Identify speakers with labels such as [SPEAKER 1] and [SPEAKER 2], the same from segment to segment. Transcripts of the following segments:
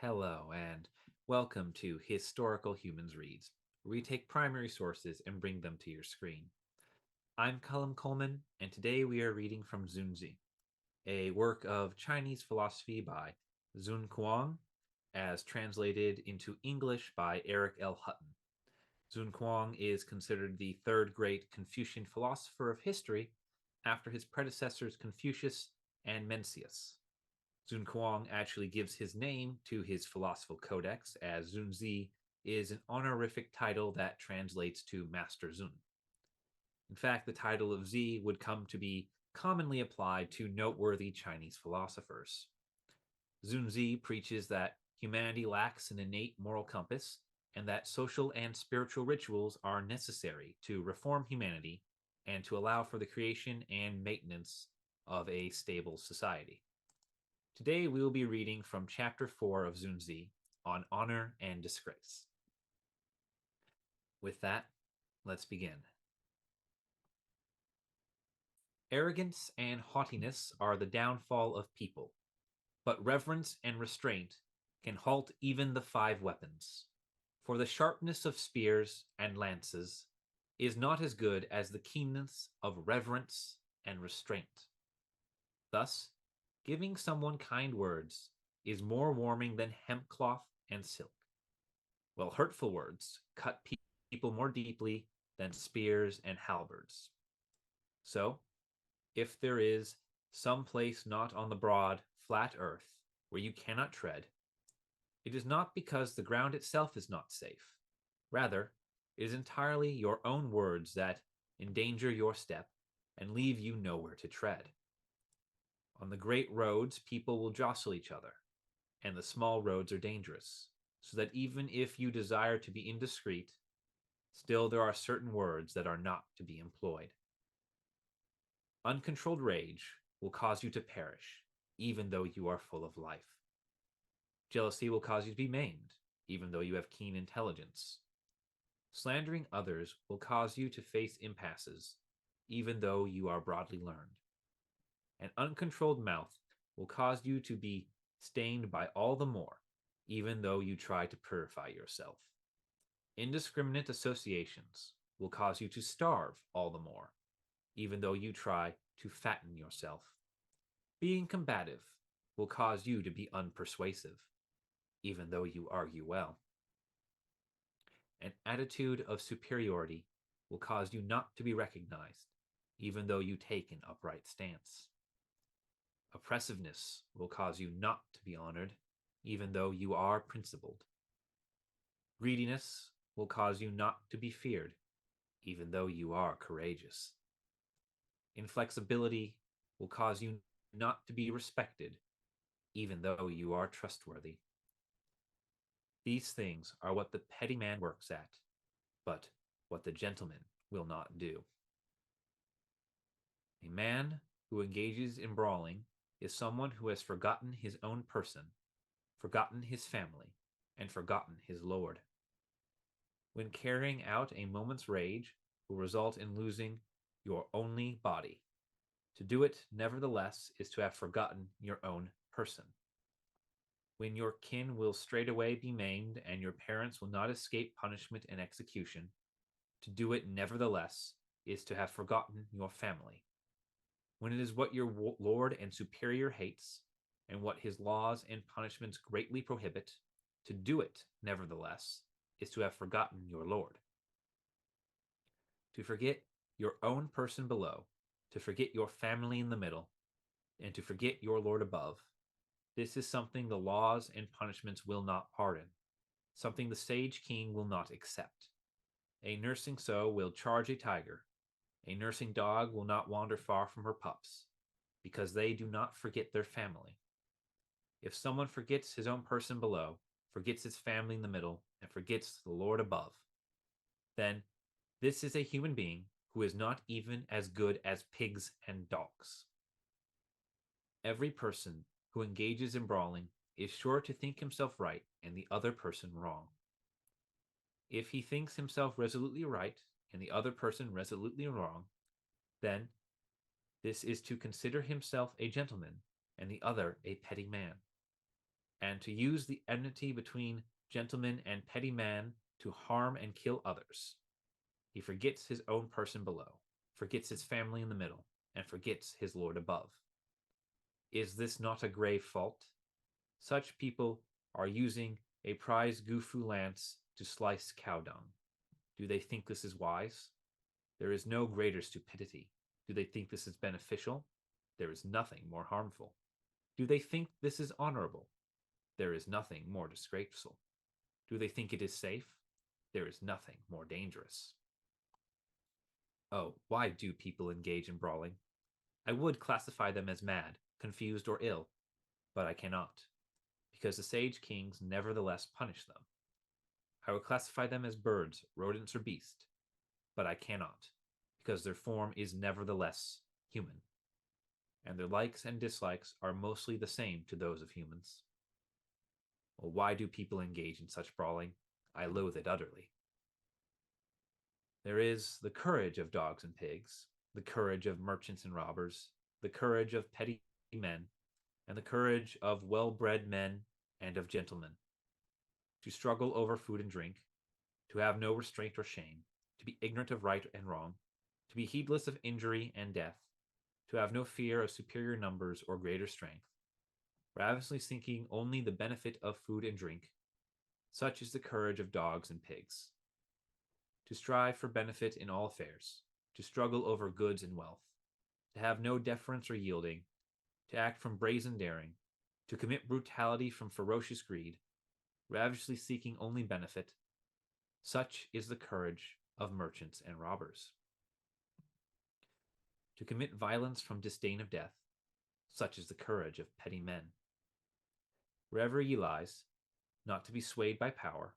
[SPEAKER 1] Hello, and welcome to Historical Humans Reads, where we take primary sources and bring them to your screen. I'm Colum Coleman, and today we are reading from Xunzi, a work of Chinese philosophy by Xun Kuang, as translated into English by Eric L. Hutton. Xun Kuang is considered the third great Confucian philosopher of history after his predecessors Confucius and Mencius. Xun Kuang actually gives his name to his philosophical codex, as Xunzi is an honorific title that translates to Master Xun. In fact, the title of Z would come to be commonly applied to noteworthy Chinese philosophers. Xunzi preaches that humanity lacks an innate moral compass and that social and spiritual rituals are necessary to reform humanity and to allow for the creation and maintenance of a stable society. Today we will be reading from Chapter 4 of Xunzi on honor and disgrace. With that, let's begin. Arrogance and haughtiness are the downfall of people, but reverence and restraint can halt even the five weapons. For the sharpness of spears and lances is not as good as the keenness of reverence and restraint. Thus, giving someone kind words is more warming than hemp cloth and silk, while hurtful words cut people more deeply than spears and halberds. So, if there is some place not on the broad, flat earth where you cannot tread, it is not because the ground itself is not safe. Rather, it is entirely your own words that endanger your step and leave you nowhere to tread. On the great roads, people will jostle each other, and the small roads are dangerous, so that even if you desire to be indiscreet, still there are certain words that are not to be employed. Uncontrolled rage will cause you to perish, even though you are full of life. Jealousy will cause you to be maimed, even though you have keen intelligence. Slandering others will cause you to face impasses, even though you are broadly learned. An uncontrolled mouth will cause you to be stained by all the more, even though you try to purify yourself. Indiscriminate associations will cause you to starve all the more, even though you try to fatten yourself. Being combative will cause you to be unpersuasive, even though you argue well. An attitude of superiority will cause you not to be recognized, even though you take an upright stance. Oppressiveness will cause you not to be honored, even though you are principled. Greediness will cause you not to be feared, even though you are courageous. Inflexibility will cause you not to be respected, even though you are trustworthy. These things are what the petty man works at, but what the gentleman will not do. A man who engages in brawling is someone who has forgotten his own person, forgotten his family, and forgotten his lord. When carrying out a moment's rage will result in losing your only body. To do it, nevertheless, is to have forgotten your own person. When your kin will straightway be maimed and your parents will not escape punishment and execution, to do it, nevertheless, is to have forgotten your family. When it is what your lord and superior hates, and what his laws and punishments greatly prohibit, to do it, nevertheless, is to have forgotten your lord. To forget your own person below, to forget your family in the middle, and to forget your lord above, this is something the laws and punishments will not pardon, something the sage king will not accept. A nursing sow will charge a tiger. A nursing dog will not wander far from her pups, because they do not forget their family. If someone forgets his own person below, forgets his family in the middle, and forgets the Lord above, then this is a human being who is not even as good as pigs and dogs. Every person who engages in brawling is sure to think himself right and the other person wrong. If he thinks himself resolutely right and the other person resolutely wrong, then this is to consider himself a gentleman and the other a petty man. and to use the enmity between gentleman and petty man to harm and kill others. He forgets his own person below, forgets his family in the middle, and forgets his lord above. Is this not a grave fault? Such people are using a prize Gufu lance to slice cow dung. Do they think this is wise? There is no greater stupidity. Do they think this is beneficial? There is nothing more harmful. Do they think this is honorable? There is nothing more disgraceful. Do they think it is safe? There is nothing more dangerous. Oh, why do people engage in brawling? I would classify them as mad, confused, or ill, but I cannot, because the sage kings nevertheless punish them. I would classify them as birds, rodents, or beasts, but I cannot, because their form is nevertheless human, and their likes and dislikes are mostly the same to those of humans. Well, why do people engage in such brawling? I loathe it utterly. There is the courage of dogs and pigs, the courage of merchants and robbers, the courage of petty men, and the courage of well-bred men and of gentlemen. To struggle over food and drink, to have no restraint or shame, to be ignorant of right and wrong, to be heedless of injury and death, to have no fear of superior numbers or greater strength, ravenously seeking only the benefit of food and drink, such is the courage of dogs and pigs. To strive for benefit in all affairs, to struggle over goods and wealth, to have no deference or yielding, to act from brazen daring, to commit brutality from ferocious greed, ravenously seeking only benefit, such is the courage of merchants and robbers. To commit violence from disdain of death, such is the courage of petty men. Wherever he lies, not to be swayed by power,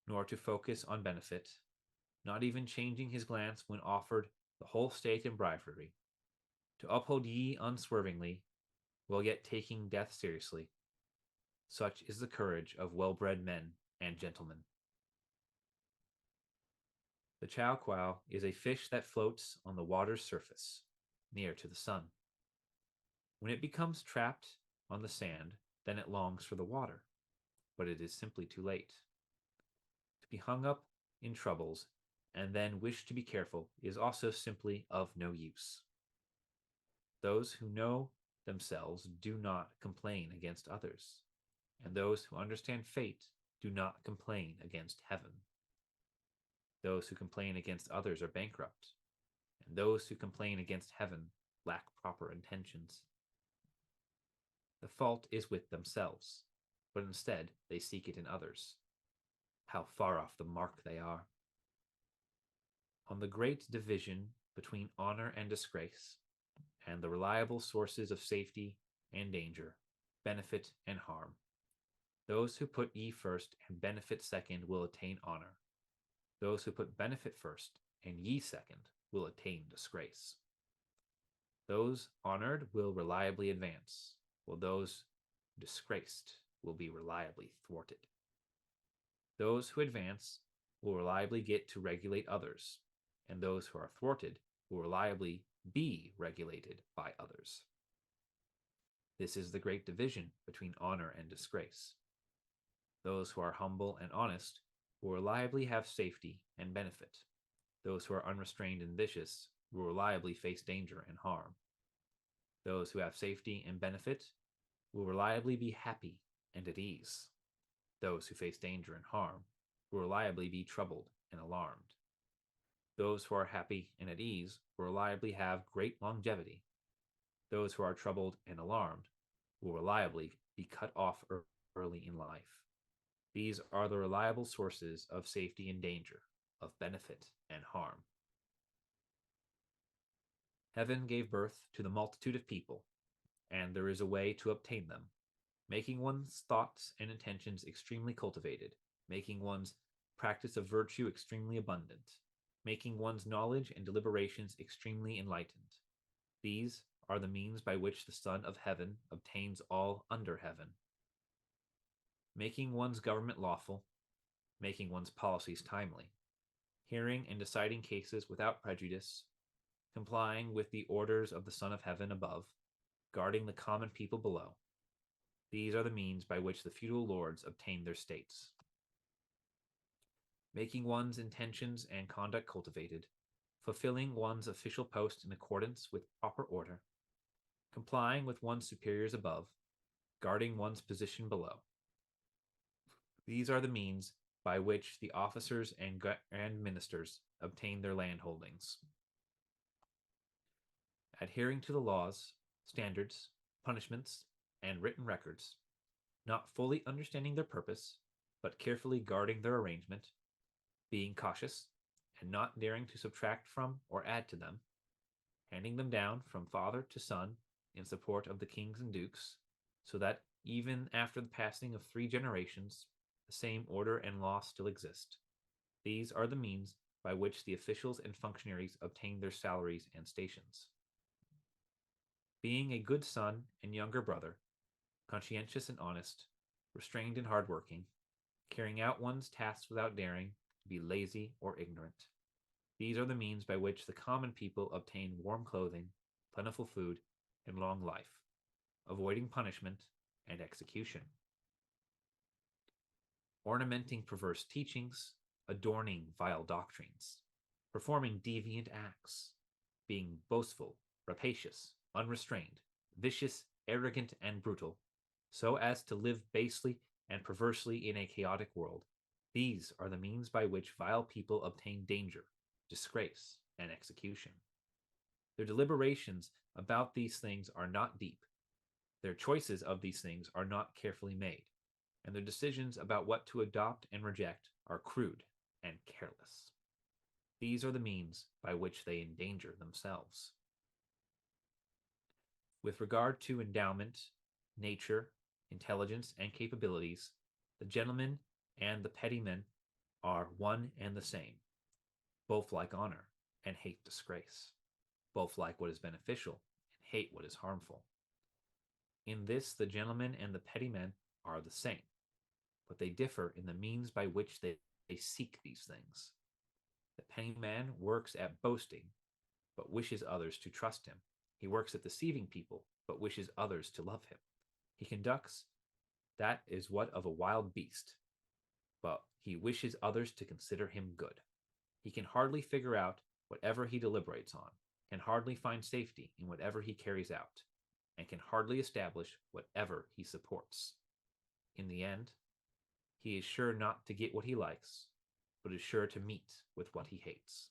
[SPEAKER 1] nor to focus on benefit, not even changing his glance when offered the whole state in bribery, to uphold ye unswervingly, while yet taking death seriously. Such is the courage of well-bred men and gentlemen. The chow quao is a fish that floats on the water's surface, near to the sun. When it becomes trapped on the sand, then it longs for the water, but it is simply too late. To be hung up in troubles and then wish to be careful is also simply of no use. Those who know themselves do not complain against others, and those who understand fate do not complain against heaven. Those who complain against others are bankrupt, and those who complain against heaven lack proper intentions. The fault is with themselves, but instead they seek it in others. How far off the mark they are. On the great division between honor and disgrace, and the reliable sources of safety and danger, benefit and harm, those who put ye first and benefit second will attain honor. Those who put benefit first and ye second will attain disgrace. Those honored will reliably advance, while those disgraced will be reliably thwarted. Those who advance will reliably get to regulate others, and those who are thwarted will reliably be regulated by others. This is the great division between honor and disgrace. Those who are humble and honest will reliably have safety and benefit. Those who are unrestrained and vicious will reliably face danger and harm. Those who have safety and benefit will reliably be happy and at ease. Those who face danger and harm will reliably be troubled and alarmed. Those who are happy and at ease will reliably have great longevity. Those who are troubled and alarmed will reliably be cut off early in life. These are the reliable sources of safety and danger, of benefit and harm. Heaven gave birth to the multitude of people, and there is a way to obtain them, making one's thoughts and intentions extremely cultivated, making one's practice of virtue extremely abundant, making one's knowledge and deliberations extremely enlightened. These are the means by which the Son of Heaven obtains all under heaven. Making one's government lawful, making one's policies timely, hearing and deciding cases without prejudice, complying with the orders of the Son of Heaven above, guarding the common people below. These are the means by which the feudal lords obtained their states. Making one's intentions and conduct cultivated, fulfilling one's official post in accordance with proper order, complying with one's superiors above, guarding one's position below. These are the means by which the officers and grand ministers obtain their land holdings. Adhering to the laws, standards, punishments, and written records, not fully understanding their purpose, but carefully guarding their arrangement, being cautious, and not daring to subtract from or add to them, handing them down from father to son in support of the kings and dukes, so that even after the passing of 3 generations, the same order and law still exist. These are the means by which the officials and functionaries obtain their salaries and stations. Being a good son and younger brother, conscientious and honest, restrained and hardworking, carrying out one's tasks without daring to be lazy or ignorant. These are the means by which the common people obtain warm clothing, plentiful food, and long life, avoiding punishment and execution. Ornamenting perverse teachings, adorning vile doctrines, performing deviant acts, being boastful, rapacious, unrestrained, vicious, arrogant, and brutal, so as to live basely and perversely in a chaotic world. These are the means by which vile people obtain danger, disgrace, and execution. Their deliberations about these things are not deep. Their choices of these things are not carefully made, and their decisions about what to adopt and reject are crude and careless. These are the means by which they endanger themselves. With regard to endowment, nature, intelligence, and capabilities, the gentleman and the petty men are one and the same. Both like honor and hate disgrace. Both like what is beneficial and hate what is harmful. In this, the gentleman and the petty men are the same, but they differ in the means by which they seek these things. The petty man works at boasting, but wishes others to trust him. He works at deceiving people, but wishes others to love him. He conducts that is what of a wild beast, but he wishes others to consider him good. He can hardly figure out whatever he deliberates on, can hardly find safety in whatever he carries out, and can hardly establish whatever he supports. In the end, he is sure not to get what he likes, but is sure to meet with what he hates.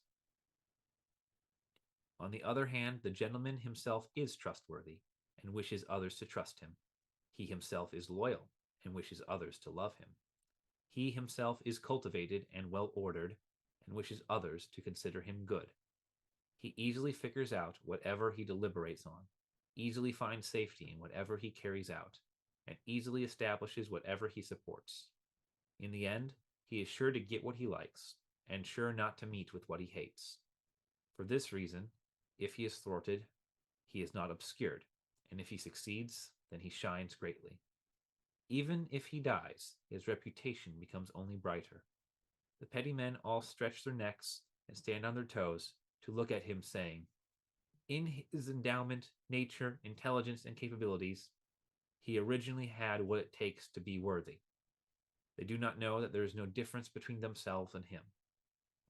[SPEAKER 1] On the other hand, the gentleman himself is trustworthy and wishes others to trust him. He himself is loyal and wishes others to love him. He himself is cultivated and well-ordered and wishes others to consider him good. He easily figures out whatever he deliberates on, easily finds safety in whatever he carries out, and easily establishes whatever he supports. In the end, he is sure to get what he likes, and sure not to meet with what he hates. For this reason, if he is thwarted, he is not obscured, and if he succeeds, then he shines greatly. Even if he dies, his reputation becomes only brighter. The petty men all stretch their necks and stand on their toes to look at him, saying, in his endowment, nature, intelligence, and capabilities, he originally had what it takes to be worthy. They do not know that there is no difference between themselves and him.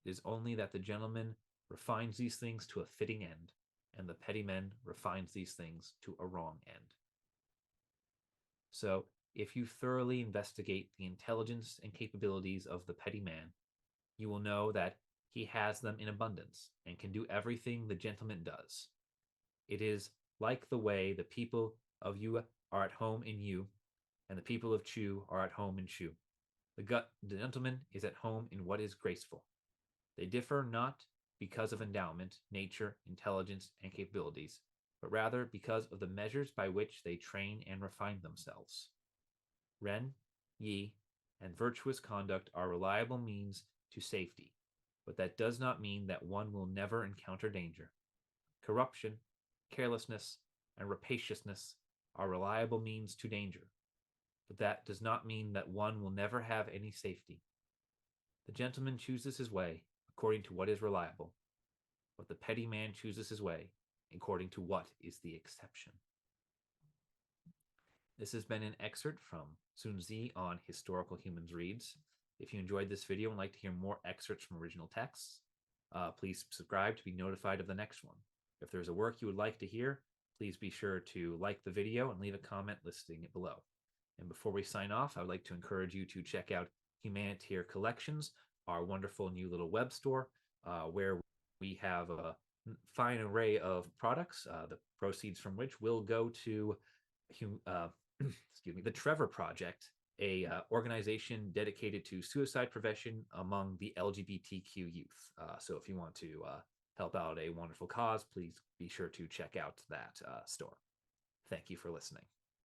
[SPEAKER 1] It is only that the gentleman refines these things to a fitting end, and the petty man refines these things to a wrong end. So, if you thoroughly investigate the intelligence and capabilities of the petty man, you will know that he has them in abundance and can do everything the gentleman does. It is like the way the people of Yu are at home in Yu, and the people of Chu are at home in Chu. The gentleman is at home in what is graceful. They differ not because of endowment, nature, intelligence, and capabilities, but rather because of the measures by which they train and refine themselves. Ren, Yi, and virtuous conduct are reliable means to safety, but that does not mean that one will never encounter danger. Corruption, carelessness, and rapaciousness are reliable means to danger, but that does not mean that one will never have any safety. The gentleman chooses his way according to what is reliable, but the petty man chooses his way according to what is the exception. This has been an excerpt from Xunzi on Historical Humans Reads. If you enjoyed this video and like to hear more excerpts from original texts, please subscribe to be notified of the next one. If there's a work you would like to hear, please be sure to like the video and leave a comment listing it below. And before we sign off, I would like to encourage you to check out Humanitarian Collections, our wonderful new little web store, where we have a fine array of products, the proceeds from which will go to excuse me, the Trevor Project, a organization dedicated to suicide prevention among the LGBTQ youth. So if you want to help out a wonderful cause, please be sure to check out that store. Thank you for listening.